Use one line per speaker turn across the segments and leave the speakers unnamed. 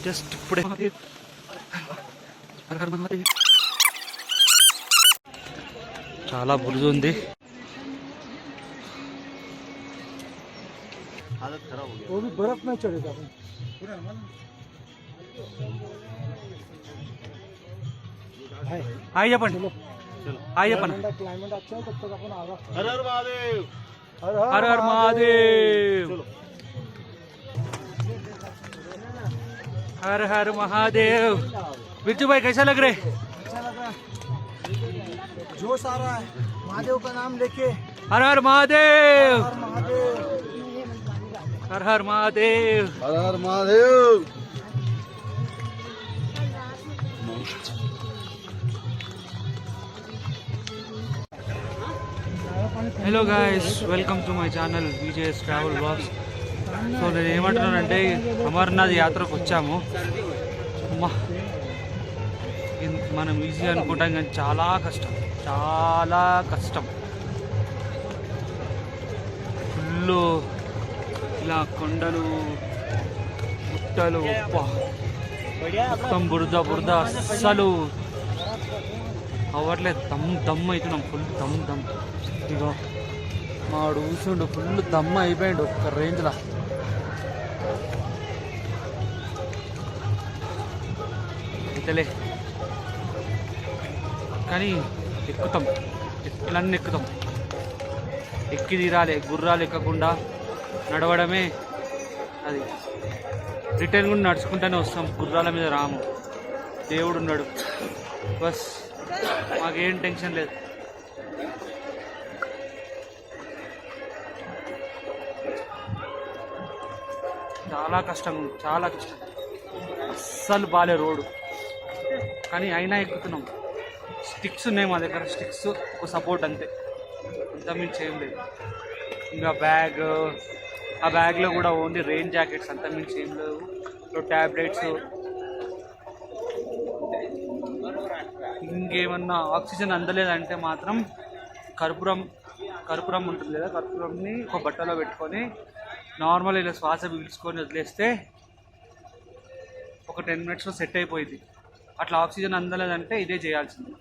Just ఇప్పుడే చాలా బురుజు ఉంది.
वो भी बर्फ में चढ़ेगा।
హాయ్ చెప్పండి, హాయ్ చెప్పండి.
क्लाइमेट अच्छा है तब तक अपन आगा।
हर हर महादेव,
हर हर महादेव, हर हर महादेव। बिरजू भाई कैसा लग रहे?
अच्छा लग रहा है, जोश आ रहा है महादेव का नाम लेके।
हर हर महादेव,
हर महादेव,
हर हर महादेव।
हर हर Mahadev.
Hello guys, welcome to my channel VJS travel blogs. So నేను ఏమంటున్నానంటే, అమర్నాథ్ యాత్రకు వచ్చాము. మనం ఈజీ అనుకుంటాం కానీ చాలా కష్టం, చాలా కష్టం. ఫుల్ ఇలా కొండలు, గుట్టలు, మొత్తం బురద బురద, అస్సలు అవ్వట్లేదు. దమ్ అవుతున్నాం, ఫుల్ దమ్. ఇగో మాడు కూర్చుండు, ఫుల్ దమ్ అయిపోయాడు ఒక్క రేంజ్లో. అయితేలే కానీ ఎక్కుతాం, ఎట్లన్నీ ఎక్కుతాం. ఎక్కి తీరాలి, గుర్రాలు ఎక్కకుండా నడవడమే అది. రిటర్న్ కూడా నడుచుకుంటూనే వస్తాం, గుర్రాల మీద రాము. దేవుడు ఉన్నాడు, బస్ మాకేం టెన్షన్ లేదు. చాలా కష్టం ఉంది, చాలా కష్టం. అస్సలు బాలే రోడ్డు, కానీ అయినా ఎక్కుతున్నాం. స్టిక్స్ ఉన్నాయి మా దగ్గర, స్టిక్స్ ఒక సపోర్ట్ అంతే, అంత మించి ఏం లేదు. ఇంకా ఆ బ్యాగ్లో కూడా ఓన్లీ రెయిన్ జాకెట్స్, అంత మించి ఏం లేవు. ట్యాబ్లెట్స్, ఇంకేమన్నా ఆక్సిజన్ అందలేదంటే మాత్రం కర్పూరం ఉంటుంది కదా, కర్పూరంని ఒక బట్టలో పెట్టుకొని నార్మల్ ఇలా శ్వాస పీల్చుకొని వదిలేస్తే ఒక 10 minutesలో సెట్ అయిపోయింది. అట్లా ఆక్సిజన్ అందలేదంటే ఇదే చేయాల్సింది.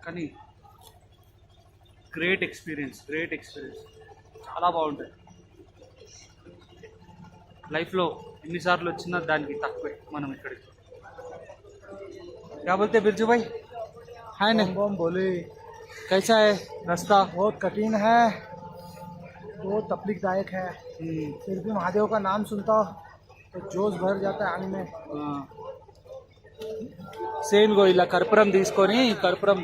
కానీ గ్రేట్ ఎక్స్పీరియన్స్, చాలా బాగుంటుంది. లైఫ్లో ఎన్నిసార్లు వచ్చినా దానికి తక్కువే మనం ఇక్కడికి. क्या बोलते बिरजू भाई? हाय ना
बोले
कैसा है रास्ता?
बहुत कठिन है, बहुत तकलीफदायक है, फिर भी महादेव का नाम सुनता तो जोश भर जाता है आने में।
సేమ్ గో ఇలా కర్పూరం తీసుకొని, కర్పూరం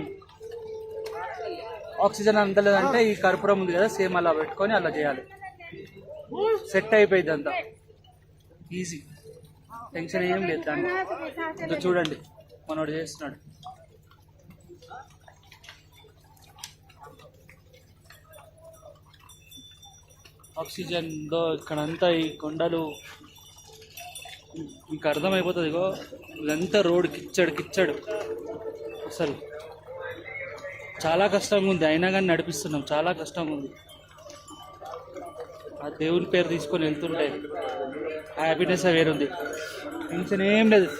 ఆక్సిజన్ అందలేదంటే ఈ కర్పూరం ఉంది కదా, సేమ్ అలా పెట్టుకొని అలా చేయాలి, సెట్ అయిపోయింది అంతా. ఈజీ, టెన్షన్ ఏం లేదు దాన్ని. చూడండి మనోడు చేస్తున్నాడు. ఆక్సిజన్లో ఇక్కడంతా ఈ కొండలు మీకు అర్థమైపోతుంది. ఇగో ఇదంతా రోడ్ కిచ్చడు, అసలు చాలా కష్టంగా ఉంది. అయినా కానీ నడిపిస్తున్నాం, చాలా కష్టంగా ఉంది. ఆ దేవుని పేరు తీసుకొని వెళ్తుంటే ఆ హ్యాపీనెస్ వేరుంది, టెన్షన్ ఏం లేదు.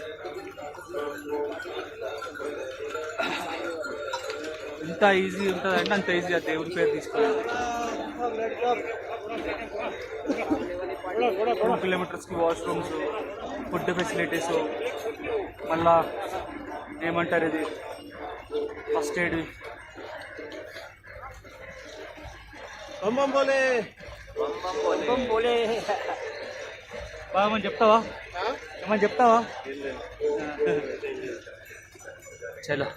ఎంత ఈజీ ఉంటుంది అంటే అంత ఈజీ ఆ దేవుని పేరు తీసుకొని. 2 kilometers వాష్రూమ్స్, ఫుడ్ ఫెసిలిటీస్, మళ్ళా ఏమంటారు ఇది ఫస్ట్ ఎయిడ్. బాగా ఏమని చెప్తావా? చలో